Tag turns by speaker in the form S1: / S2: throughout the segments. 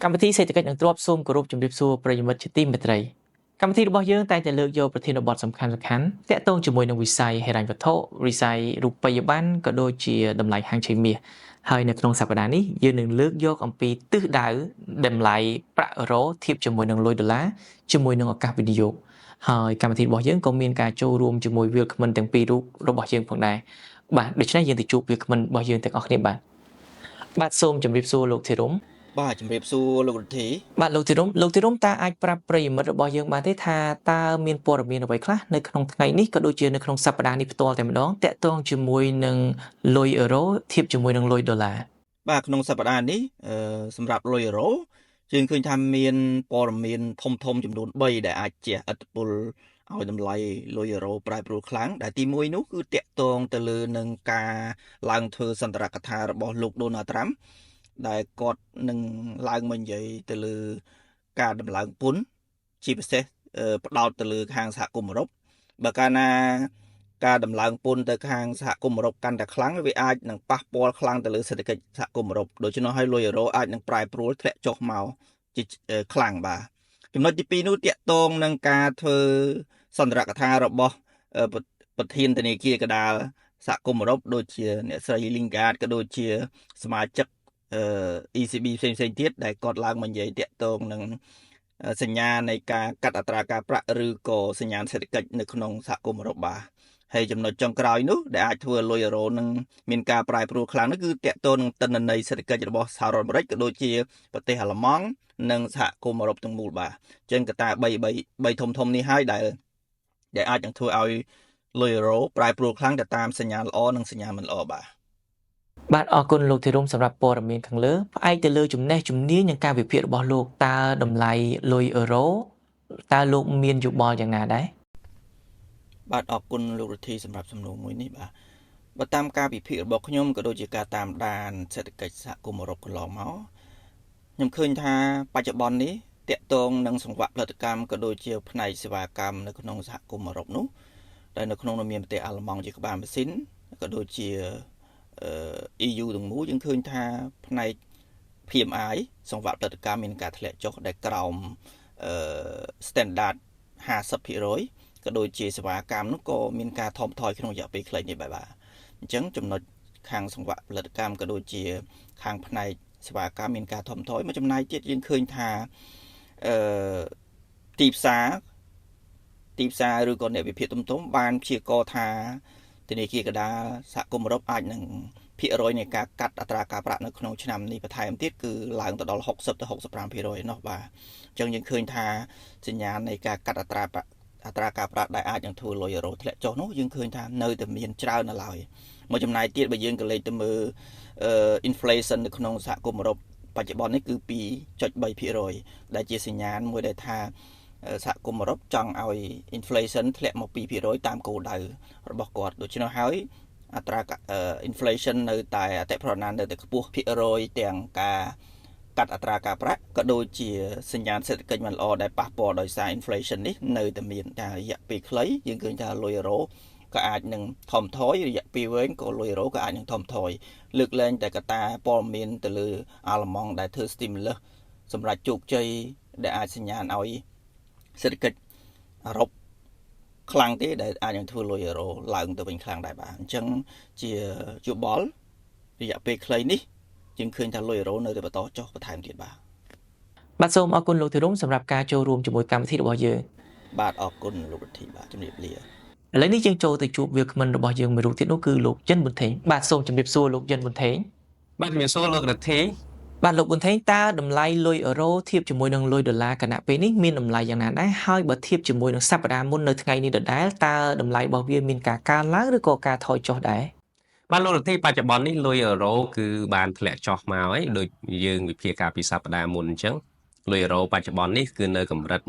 S1: កម្មវិធីសេដ្ឋកិច្ចនឹងទ្របសូមគោរពជំរាបសួរប្រិយមិត្តជាទីមេត្រីកម្មវិធីរបស់យើងតែងតែលើកយកប្រធានបទសំខាន់ៗទាក់ទងជាមួយនឹងវិស័យហិរញ្ញវត្ថុវិស័យរូបិយប័ណ្ណក៏ដូចជាតម្លៃហាងឆេងមាសហើយនៅក្នុងសប្តាហ៍នេះយើងនឹងលើកយកអំពីទិសដៅតម្លៃប្រាក់អឺរ៉ូធៀបជាមួយនឹងលុយដុល្លារជាមួយនឹងឱកាសវិនិយោគហើយកម្មវិធីរបស់យើងក៏មានការចូលរួមជាមួយវាគ្មិនទាំងពីររូបរបស់យើងផងដែរបាទដូច្នេះយើងទៅជួបវាគ្មិនរបស់យើងទាំងអស់គ្នាបាទសូមជម្រាបសួរលោកធីរុំ
S2: បាទជំរាបសួរលោករដ្ឋាភិបាល
S1: បាទលោកធីរុំតើអាចប្រាប់ប្រិយមិត្តរបស់យើងបានទេថាតើមានព័ត៌មានអ្វីខ្លះនៅក្នុងថ្ងៃនេះក៏ដូចជានៅក្នុងសប្តាហ៍នេះផ្ទាល់តែម្ដងតាក់ទងជាមួយនឹងលុយអឺរ៉ូធៀបជាមួយនឹងលុយដុល្លារ
S2: បាទក្នុងសប្តាហ៍នេះសម្រាប់លុយអឺរ៉ូយើងឃើញថាមានព័ត៌មានធំចំនួន3ដែលអាចជះឥទ្ធិពលឲ្យតម្លៃលុយអឺរ៉ូប្រែប្រួលខ្លាំងដែលទី1នោះគឺតាក់ទងទៅលើនឹងការឡើងធ្វើសន្ទរកថារបស់លោកដូណាល់ត្រាំដែលគាត់នឹងឡើងមកនិយាយទៅលើការដំឡើងពន្ធជាពិសេសផ្ដោតទៅលើខាងសហគមន៍អឺរ៉ុបបើកាលណាការដំឡើងពន្ធទៅខាងសហគមន៍អឺរ៉ុបកាន់តែខ្លាំងវាអាចនឹងប៉ះពាល់ខ្លាំងទៅលើសេដ្ឋកិច្ចសហគមន៍អឺរ៉ុបដូច្នោះហើយលុយអឺរ៉ូអាចនឹងប្រែប្រួលធ្លាក់ចុះមកជាខ្លាំងបាទចំណុចទី2នោះតាក់ទងនឹងការធ្វើសន្ទរកថារបស់ប្រធានធនាគារកណ្ដាលសហគមន៍អឺរ៉ុបដូចជាអ្នកស្រី Lingard ក៏ដូចជាសមាជិកECB ផ្សេងទៀតដែលគាត់ឡើងមកនិយាយតាក់ទងនឹងសញ្ញានៃការកាត់អត្រាការប្រាក់ឬក៏សញ្ញាសេដ្ឋកិច្ចនៅក្នុងសហគមន៍អឺរ៉ុបបាទហើយចំណុចចុងក្រោយនោះដែលអាចធ្វើលុយអឺរ៉ូនឹងមានការប្រែប្រួលខ្លាំងនោះគឺតាក់ទងនឹងទិន្នន័យសេដ្ឋកិច្ចរបស់សហរដ្ឋអាមេរិកក៏ដូចជាប្រទេសអាល្លឺម៉ង់និងសហគមន៍អឺរ៉ុបទាំងមូលបាទអញ្ចឹងកត្តា3ធំនេះហើយដែលអាចនឹងធ្វើឲ្យលុយអឺរ៉ូប្រែប្រួលខ្លាំងទៅតាមសញ្ញាល្អនិងសញ្ញាមិនល្អ
S1: បាទអរគុណលោកធីរុំសម្រាប់ព័ត៌មានខាងលើផ្អែកទៅលើចំណេះជំនាញនិងការវិភាគរបស់លោកតើតម្លៃលុយអឺរ៉ូតើលោកមានយោបល់យ៉ាងណាដែរ
S2: បាទអរគុណលោករដ្ឋាភិបាលសម្រាប់សំណួរមួយនេះបាទតាមការវិភាគរបស់ខ្ញុំក៏ដូចជាការតាមដានសេដ្ឋកិច្ចសហគមន៍អឺរ៉ុបកន្លងមកខ្ញុំឃើញថាបច្ចុប្បន្ននេះតាក់ទងនឹងសង្វាក់ផលិតកម្មក៏ដូចជាផ្នែកសេវាកម្មនៅក្នុងសហគមន៍អឺរ៉ុបនោះដែលនៅក្នុងនោះមានប្រទេសអាល្លឺម៉ង់ជាក្បាលម៉ាស៊ីនក៏ដូចជា EU ទាំងមូលយើងឃើញថាផ្នែក PMI សង្វាក់ផលិតកម្មមានការធ្លាក់ចុះដែលក្រោមstandard 50%ក៏ដូចជាសេវាកម្មនោះក៏មានការថមថយក្នុងរយៈពេលខ្លីនេះបាទអញ្ចឹងចំណុចខាងសង្វាក់ផលិតកម្មក៏ដូចជាខាងផ្នែកសេវាកម្មមានការថមថយមួយចំណែកទៀតយើងឃើញថាទីផ្សារឬក៏អ្នកវិភាគទុំបានព្យាករណ៍ថាធនាគារកណ្ដាលសហគមន៍អឺរ៉ុបអាចនឹងភាគរយនៃការកាត់អត្រាការប្រាក់នៅក្នុងឆ្នាំនេះបន្ថែមទៀតគឺឡើងទៅដល់60ទៅ65%នោះបាទអញ្ចឹងយើងឃើញថាសញ្ញាណនៃការកាត់អត្រាការប្រាក់ដែលអាចនឹងធ្វើលុយអឺរ៉ូធ្លាក់ចុះនោះយើងឃើញថានៅតែមានច្រើននៅឡើយមួយចំណែកទៀតបើយើងក៏លេខទៅមើលinflation នៅក្នុងសហគមន៍អឺរ៉ុបបច្ចុប្បន្ននេះគឺ 2.3% ដែលជាសញ្ញាណមួយដែលថាសហគមន៍អឺរ៉ុបចង់ឲ្យ inflation ធ្លាក់មក 2% តាមគោលដៅរបស់គាត់ដូច្នោះហើយអត្រា inflation នៅតែអតិផរណានៅតែខ្ពស់ភាគរយទាំងការកាត់អត្រាការប្រាក់ក៏ដូចជាសញ្ញាណសេដ្ឋកិច្ចមិនល្អដែលប៉ះពាល់ដោយសារ inflation នេះនៅតែមានតែរយៈពេលខ្លីយើងឃើញថាលុយអឺរ៉ូក៏អាចនឹងថមថយរយៈពេលវែងក៏លុយអឺរ៉ូក៏អាចនឹងថមថយលើកលែងតែកត្តាព័ត៌មានទៅលើអាល្លឺម៉ង់ដែលធ្វើ stimulus សម្រាប់ជោគជ័យដែលអាចសញ្ញាណឲ្យសេដ្ឋកិច្ចអឺរ៉ុបខ្លាំងទេដែលអាចនឹងធ្វើលុយអឺរ៉ូឡើងទៅវិញខ្លាំងដែរបាទអញ្ចឹងជាយោបល់រយៈពេលខ្លីនេះយើងឃើញថាលុយអឺរ៉ូនៅតែបន្តចុះបន្ថែមទៀត
S1: បាទសូមអរគុណលោកធីរុំសម្រាប់ការចូលរួមជាមួយកម្មវិធីរបស់យើង
S2: បាទអរគុណលោករដ្ឋាភិបាលជំរាបលាឥ
S1: ឡូវនេះយើងចូលទៅជួបវាគ្មិនរបស់យើងមួយរូបទៀតនោះគឺលោកយិនប៊ុនថេងបាទសូមជម្រាបសួរលោកយិនប៊ុនថេង
S3: បាទជំរាបសួរលោករដ្ឋាភិបាល
S1: បាទលោកប៊ុនថេងតើតម្លៃលុយអឺរ៉ូធៀបជាមួយនឹងលុយដុល្លារគណៈពេលនេះមានតម្លៃយ៉ាងណាដែរហើយបើធៀបជាមួយនឹងសប្តាហ៍មុននៅថ្ងៃនេះដដែលតើតម្លៃរបស់វាមានការកើនឡើងឬក៏ការថយចុះដែរ
S3: បាទលោករដ្ឋាភិបាលបច្ចុប្បន្ននេះលុយអឺរ៉ូគឺបានធ្លាក់ចុះមកហើយដូចយើងវិភាគការពីសប្តាហ៍មុនអញ្ចឹងលុយអឺរ៉ូបច្ចុប្បន្ននេះគឺនៅកម្រិត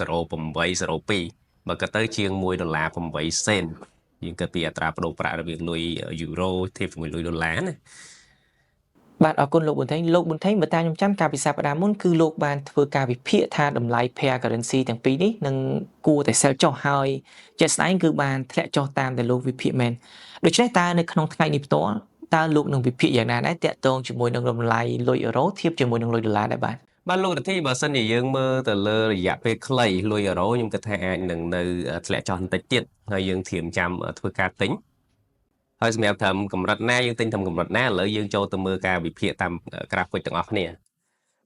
S3: 1.0802 បើក៏ទៅជាង$1.8សេនយើងគិតពីអត្រាប្តូរប្រាក់រវាងលុយយូរ៉ូធៀបជាមួយលុយដុល្លារណា
S1: បាទអរគុណលោកប៊ុនថេងបើតាមខ្ញុំចាំការពិសាសប្តាហ៍មុនគឺលោកបានធ្វើការវិភាគថាតម្លៃ pair currency ទាំងពីរនេះនឹងគួរតែ sell ចុះហើយជាក់ស្ដែងគឺបានធ្លាក់ចុះតាមដែលលោកវិភាគមែនដូច្នេះតើនៅក្នុងថ្ងៃនេះផ្ទាល់តើលោកនឹងវិភាគយ៉ាងណាដែរតាក់ទងជាមួយនឹងតម្លៃលុយអឺរ៉ូធៀបជាមួយនឹងលុយដុល្លារដែរបាទ
S3: បានលោករទ្ធីបើសិនជាយើងមើលទៅលើរយៈពេលខ្លីលុយអឺរ៉ូខ្ញុំគិតថាអាចនឹងនៅធ្លាក់ចុះបន្តិចទៀតហើយយើងធៀមចាំធ្វើការទិញហើយសម្រាប់ត្រឹមកម្រិតណាយើងទិញត្រឹមកម្រិតណាឥឡូវយើងចូលទៅមើលការវិភាគតាម graphic ទាំងអស់គ្នា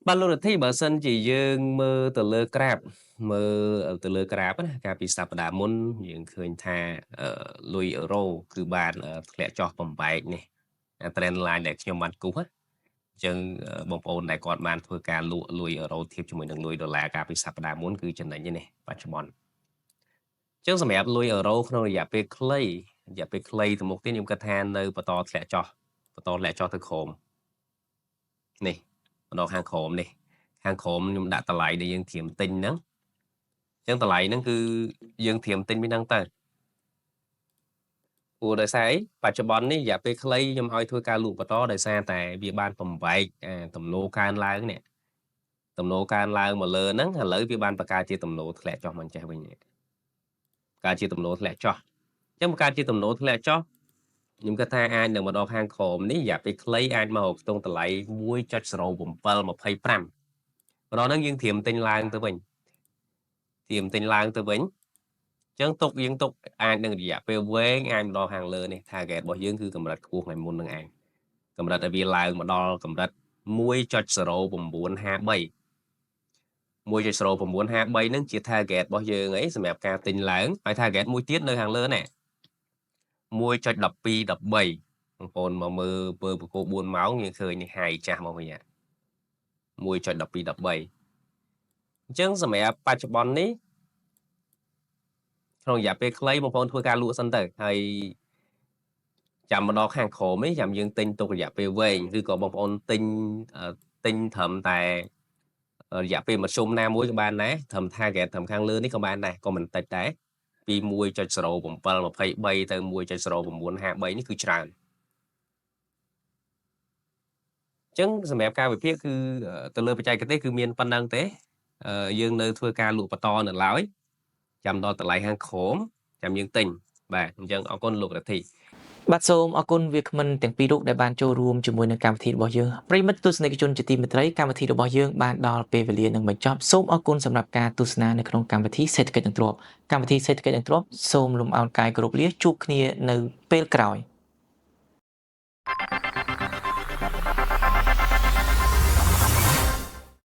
S3: បានលោករទ្ធីបើសិនជាយើងមើលទៅលើ graph មើលទៅលើ graph ណាកាលពីសប្តាហ៍មុនយើងឃើញថាលុយអឺរ៉ូគឺបានធ្លាក់ចុះបំបែកនេះ trend line ដែលខ្ញុំបានគូសណា ចឹងបងប្អូនដែលគាត់បានធ្វើការលក់លុយអឺរ៉ូធៀបជាមួយនឹងលុយដុល្លារកាលពីសប្តាហ៍មុនគឺចំណេញនេះបច្ចុប្បន្នចឹងសម្រាប់លុយអឺរ៉ូក្នុងរយៈពេលខ្លីទៅមុខទៀតខ្ញុំគិតថានៅបន្តធ្លាក់ចុះទៅក្រោមនេះម្ដងខាងក្រោមនេះខាងក្រោមខ្ញុំដាក់តម្លៃដែលយើងធៀមទិញហ្នឹងចឹងតម្លៃហ្នឹងគឺយើងធៀមទិញពីហ្នឹងទៅព្រោះដោយសារបច្ចុប្បន្ននេះរយៈពេលខ្លីខ្ញុំឲ្យធ្វើការលក់បន្តដោយសារតែវាបានបំបែកទំនោរកើនឡើងនេះទំនោរកើនឡើងមកលើហ្នឹងឥឡូវវាបានបង្កើតជាទំនោរធ្លាក់ចុះមកចេះវិញកើតជាទំនោរធ្លាក់ចុះអញ្ចឹងបង្កើតជាទំនោរធ្លាក់ចុះខ្ញុំគិតថាអាចនៅម្ដងខាងក្រោមនេះរយៈពេលខ្លីអាចមកខ្ទង់តម្លៃ 1.0725 ម្ដងហ្នឹងយើងធៀមទិញឡើងទៅវិញចឹងយើងទុកអាចនឹងរយៈពេលវែងអាចម្ដងខាងលើនេះ target របស់យើងគឺកម្រិតខ្ពស់ថ្ងៃមុននឹងឯងកម្រិតឲ្យវាឡើងមកដល់កម្រិត 1.0953 ហ្នឹងជា target របស់យើងអីសម្រាប់ការទិញឡើងហើយ target មួយទៀតនៅខាងលើនេះ 1.1213 បងប្អូនមកមើលពើប្រកោ4ម៉ោងយើងឃើញនេះហាយចាស់មកវិញ 1.1213 អញ្ចឹងសម្រាប់បច្ចុប្បន្ននេះក្នុងរយៈពេលខ្លីបងប្អូនធ្វើការលក់សិនទៅហើយចាំម្ដងខាងក្រោមនេះចាំយើងទិញទុករយៈពេលវែងឬក៏បងប្អូនទិញត្រឹមតែរយៈពេលមធ្យមណាមួយក៏បានដែរត្រឹម target ត្រឹមខាងលើនេះក៏បានដែរក៏មិនតិចដែរពី 1.0723 ទៅ 1.0953 នេះគឺច្រើនអញ្ចឹងសម្រាប់ការវិភាគគឺទៅលើបច្ចេកទេសគឺមានប៉ុណ្ណឹងទេយើងនៅធ្វើការលក់បន្តនៅឡើយចាំដល់តម្លៃខាងក្រោមចាំយើងទិញបាទអញ្ចឹងអរគុណលោករទ្ធី
S1: បាទសូមអរគុណវាគ្មិនទាំងពីររូបដែលបានចូលរួមជាមួយនឹងកម្មវិធីរបស់យើងប្រិយមិត្តទស្សនិកជនជាទីមេត្រីកម្មវិធីរបស់យើងបានដល់ពេលវេលានឹងបញ្ចប់សូមអរគុណសម្រាប់ការទស្សនានៅក្នុងកម្មវិធីសេដ្ឋកិច្ចនិងទ្រព្យកម្មវិធីសេដ្ឋកិច្ចនិងទ្រព្យសូមលំអរកាយគោរពលាជួបគ្នានៅពេលក្រោយ